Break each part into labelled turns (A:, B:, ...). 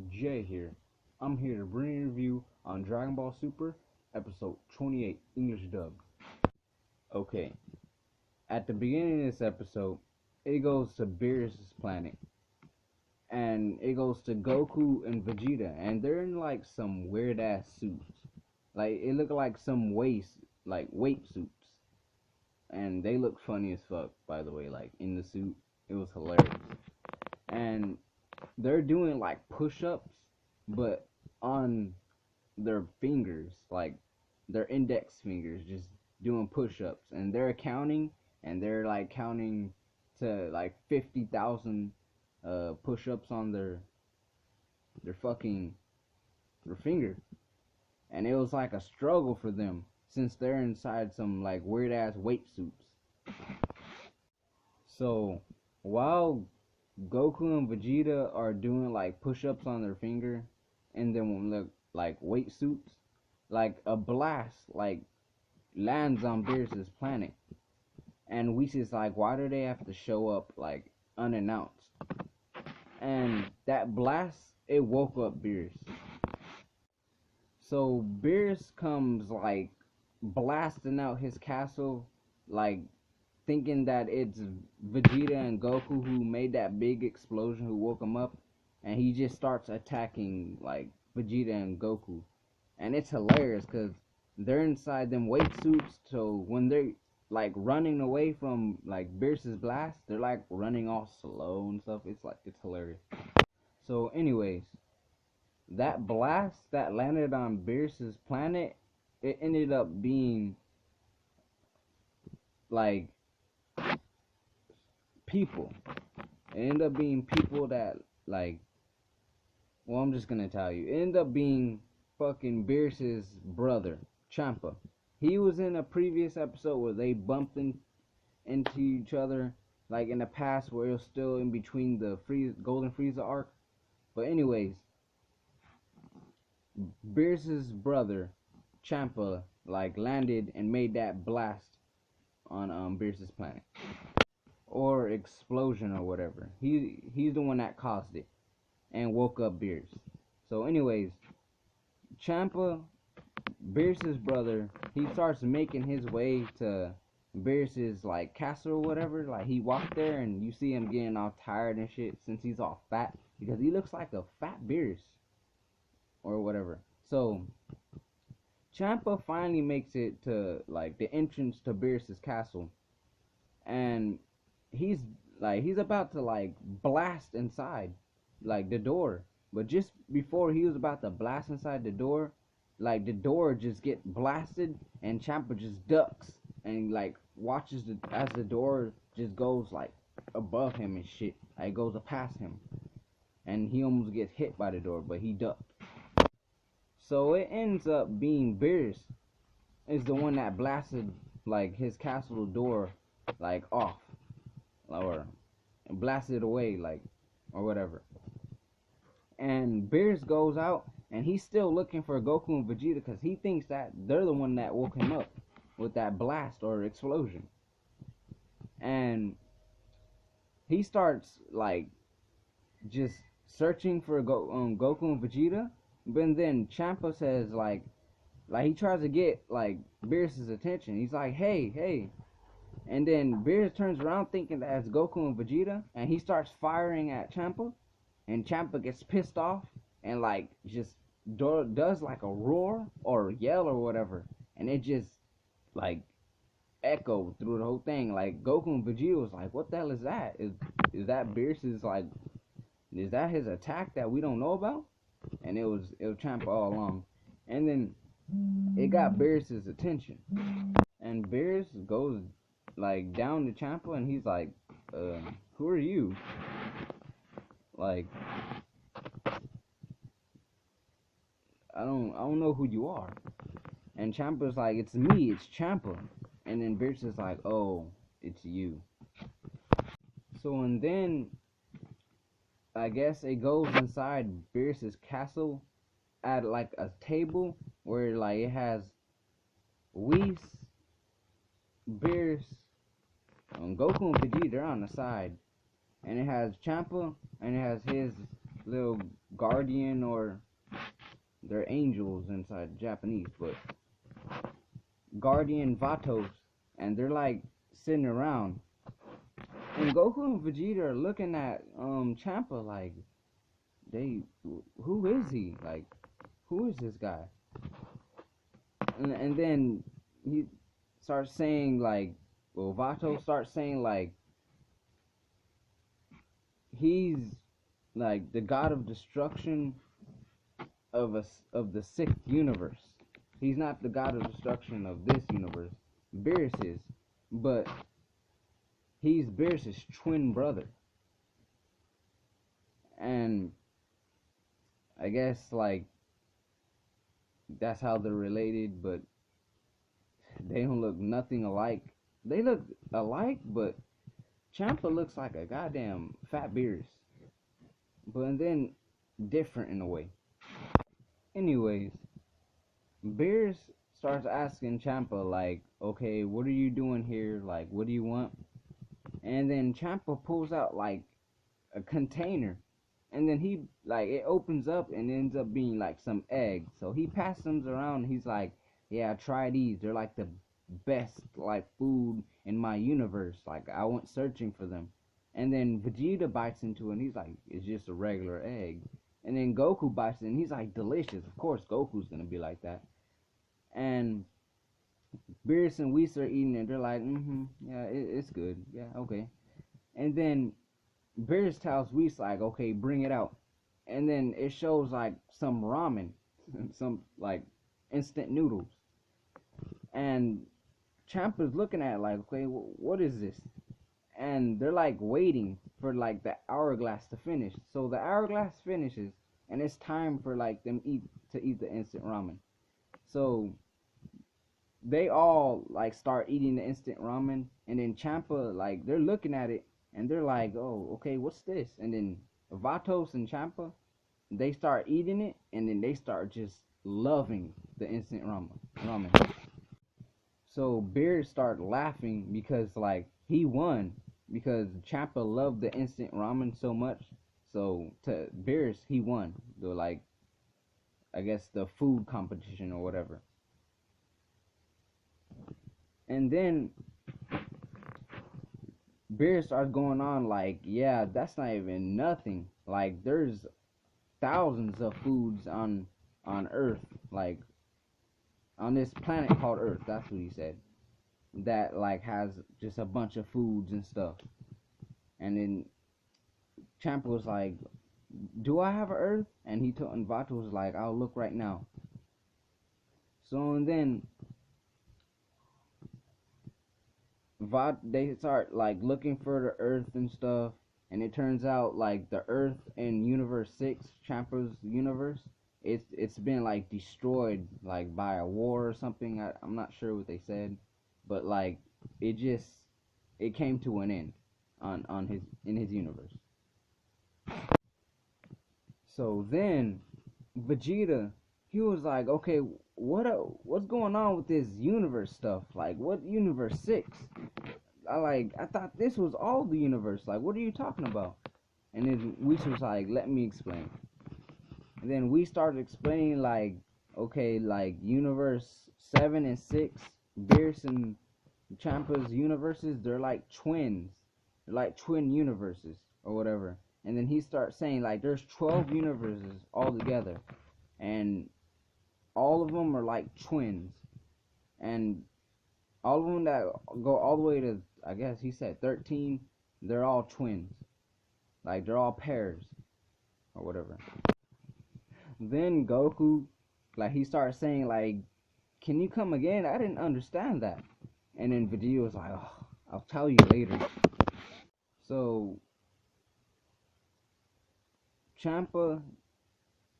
A: Jay here. I'm here to bring a review on Dragon Ball Super, episode 28, English dub. Okay, at the beginning of this episode, it goes to Beerus' planet, and it goes to Goku and Vegeta, and they're in like some weird ass suits. Like it looked like some weight suits, and they look funny as fuck. By the way, like in the suit, it was hilarious, and they're doing like push-ups, but on their fingers, like their index fingers, just doing push-ups, and they're counting, and they're like counting to like 50,000 push-ups on their finger, and it was like a struggle for them since they're inside some like weird ass weight suits. So while Goku and Vegeta are doing like push-ups on their finger, and then look like weight suits, like a blast like lands on Beerus' planet, and we just like, why do they have to show up like unannounced? And that blast, it woke up Beerus. So Beerus comes like blasting out his castle, like thinking that it's Vegeta and Goku who made that big explosion, who woke him up, and he just starts attacking like Vegeta and Goku, and it's hilarious because they're inside them weight suits. So when they're like running away from like Beerus's blast, they're like running all slow and stuff. It's hilarious. So, anyways, that blast that landed on Beerus's planet, it ended up being like people. It ended up being people that like, well, I'm just gonna tell you. It ended up being fucking Beerus's brother, Champa. He was in a previous episode where they bumped into each other, like in the past, where it was still in between the Golden Frieza arc. But anyways, Beerus's brother, Champa, like landed and made that blast on Beerus's planet, or explosion or whatever. He's the one that caused it and woke up Beerus. So anyways, Champa, Beerus's brother, he starts making his way to Beerus's like castle or whatever. Like he walked there and you see him getting all tired and shit since he's all fat, because he looks like a fat Beerus or whatever. So Champa finally makes it to like the entrance to Beerus's castle, and he's he's about to like blast inside like the door, but just before he was about to blast inside the door, like the door just get blasted, and Champa just ducks and like watches as the door just goes like above him and shit, like goes past him, and he almost gets hit by the door, but he ducked. So it ends up being Beerus is the one that blasted like his castle door like off, or blasted away, like, or whatever. And Beerus goes out, and he's still looking for Goku and Vegeta because he thinks that they're the one that woke him up with that blast or explosion. And he starts like just searching for Goku and Vegeta, but then Champa says like he tries to get like Beerus's attention. He's like, hey, and then Beerus turns around thinking that it's Goku and Vegeta, and he starts firing at Champa, and Champa gets pissed off and like just does like a roar or yell or whatever, and it just like echoed through the whole thing. Like Goku and Vegeta was like, what the hell is that? Is that Beerus's like, is that his attack that we don't know about? And it was Champa all along. And then it got Beerus's attention, and Beerus goes like down to Champa, and he's like, who are you? Like, I don't know who you are. And Champa's like, it's me, it's Champa. And then Beerus is like, oh, it's you. So, and then I guess it goes inside Beerus's castle at like a table where like it has Whis, Beerus, Goku and Vegeta, they're on the side, and it has Champa, and it has his little guardian, or they're angels inside Japanese, but guardian Vatos, and they're like sitting around, and Goku and Vegeta are looking at Champa like, they, who is he? Like, who is this guy? And then he starts saying like, well, Vato starts saying like, he's like the god of destruction of the sixth universe. He's not the god of destruction of this universe. Beerus is, but he's Beerus's twin brother. And I guess like that's how they're related, but they don't look nothing alike. They look alike, but Champa looks like a goddamn fat Beerus, but then different in a way. Anyways, Beerus starts asking Champa like, okay, what are you doing here? Like, what do you want? And then Champa pulls out like a container, and then he like, it opens up and ends up being like some eggs. So he passes them around, and he's like, yeah, try these. They're like the best like food in my universe. Like, I went searching for them. And then Vegeta bites into it, and he's like, it's just a regular egg. And then Goku bites it, and he's like, delicious. Of course, Goku's gonna be like that. And Beerus and Whis are eating it. They're like, yeah, it's good. Yeah, okay. And then Beerus tells Whis like, okay, bring it out. And then it shows like some ramen, some like instant noodles. And Champa's looking at it like, okay, what is this? And they're like waiting for like the hourglass to finish. So the hourglass finishes, and it's time for like them to eat the instant ramen. So they all like start eating the instant ramen, and then Champa, like, they're looking at it and they're like, oh, okay, what's this? And then Vatos and Champa, they start eating it, and then they start just loving the instant ramen. So Beard started laughing because like he won, because Champa loved the instant ramen so much. So to Beerus, he won the, like, I guess the food competition or whatever. And then Beerus starts going on like, yeah, that's not even nothing. Like, there's thousands of foods on Earth, like on this planet called Earth. That's what he said. That like has just a bunch of foods and stuff. And then Champa was like, do I have an Earth? And he told, and Vato was like, I'll look right now. So and then they start like looking for the Earth and stuff, and it turns out like the Earth in Universe 6, Champa's universe, it's been like destroyed like by a war or something. I'm not sure what they said, but like it came to an end on his universe. So then Vegeta, he was like, okay, what's going on with this universe stuff? Like, what Universe 6? I thought this was all the universe. Like, what are you talking about? And then Whis was like, let me explain. And then we started explaining like, okay, like Universe 7 and 6, Beerus and Champa's universes, they're like twins. They're like twin universes or whatever. And then he starts saying like there's 12 universes all together, and all of them are like twins, and all of them that go all the way to, I guess he said 13, they're all twins. Like, they're all pairs or whatever. Then Goku, like, he starts saying like, can you come again? I didn't understand that. And then Vegeta was like, oh, I'll tell you later. So Champa,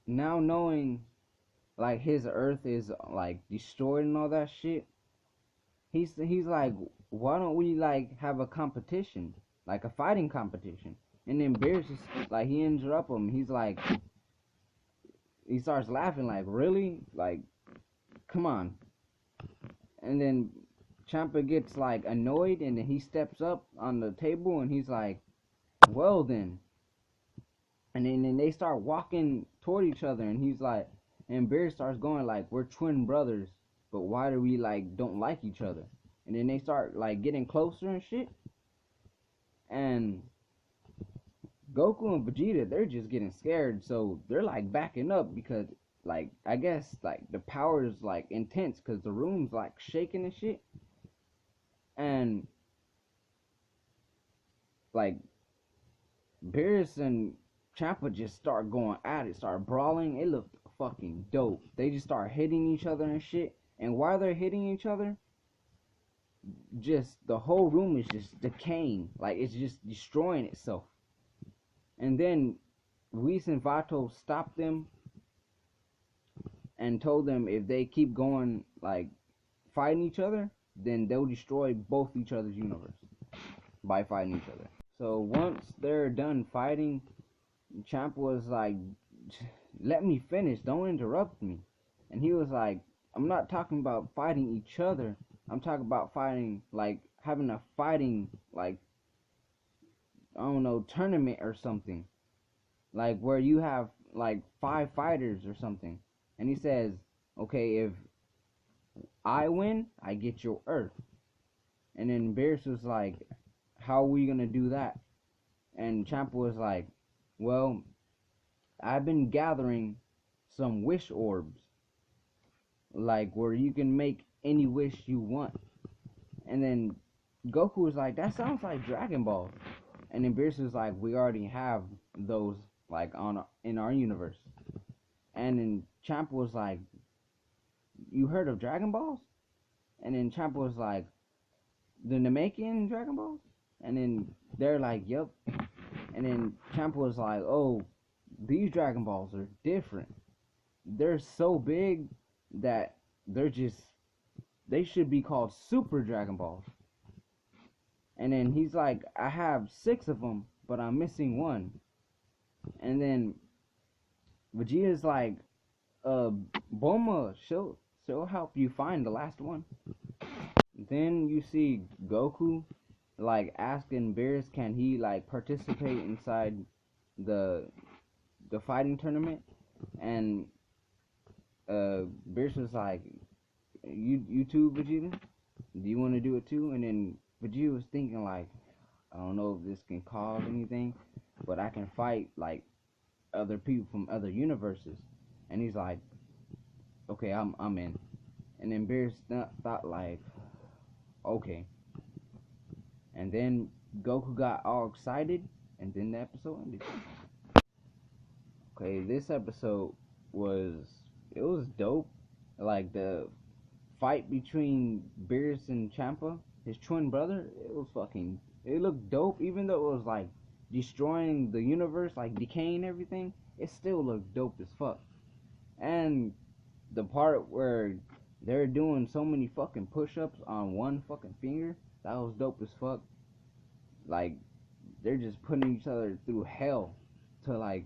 A: now knowing like his Earth is like destroyed and all that shit, he's like, why don't we like have a competition, like a fighting competition? And then Beerus is like, he interrupts him. He's like, he starts laughing like, really? Like, come on. And then Champa gets like annoyed, and then he steps up on the table and he's like, well then, And then they start walking toward each other, and he's like, and Bear starts going like, we're twin brothers, but why do we like don't like each other? And then they start like getting closer and shit. And Goku and Vegeta, they're just getting scared, so they're like backing up because like I guess like the power is like intense because the room's like shaking and shit. And like Beerus and Champa just start going at it, start brawling. It looked fucking dope. They just start hitting each other and shit. And while they're hitting each other, just the whole room is just decaying. Like it's just destroying itself. And then Whis and Vato stopped them and told them if they keep going like fighting each other, then they'll destroy both each other's universe by fighting each other. So once they're done fighting, Champ was like, let me finish, don't interrupt me. And he was like, I'm not talking about fighting each other, I'm talking about fighting, like having a fighting, like, I don't know, tournament or something. Like where you have like 5 fighters or something. And he says, okay, if I win, I get your Earth. And then Beerus was like, how are we gonna do that? And Champa was like, well, I've been gathering some wish orbs, like where you can make any wish you want. And then Goku was like, that sounds like Dragon Ball. And then Beerus was like, we already have those like in our universe. And then Champa was like, you heard of Dragon Balls? And then Champa was like, the Namekian Dragon Balls? And then they're like, yep. And then Champa was like, oh, these Dragon Balls are different. They're so big that they should be called Super Dragon Balls. And then he's like, I have 6 of them, but I'm missing one. And then Vegeta's like, Bulma, she'll help you find the last one. Then you see Goku like asking Beerus, can he like participate inside the fighting tournament? And Beerus was like, you too, Vegeta? Do you want to do it too? And then Vegeta was thinking like, I don't know if this can cause anything, but I can fight like other people from other universes. And he's like, okay, I'm in. And then Beerus thought like, okay. And then Goku got all excited, and then the episode ended. Okay, this episode was dope. Like the fight between Beerus and Champa, his twin brother, it looked dope. Even though it was like destroying the universe, like decaying everything, it still looked dope as fuck. And the part where they're doing so many fucking push-ups on one fucking finger, that was dope as fuck. Like they're just putting each other through hell to like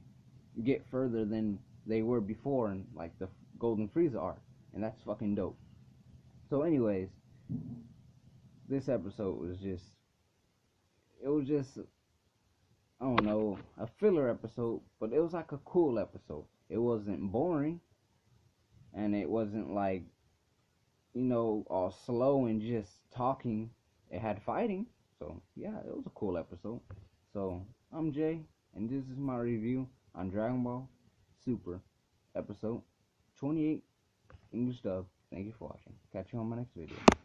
A: get further than they were before in like the Golden Frieza arc, and that's fucking dope. So anyways, this episode was just, I don't know, a filler episode, but it was like a cool episode. It wasn't boring, and it wasn't like, all slow and just talking. It had fighting, so yeah, it was a cool episode. So I'm Jay, and this is my review on Dragon Ball Super episode 28 English dub. Thank you for watching. Catch you on my next video.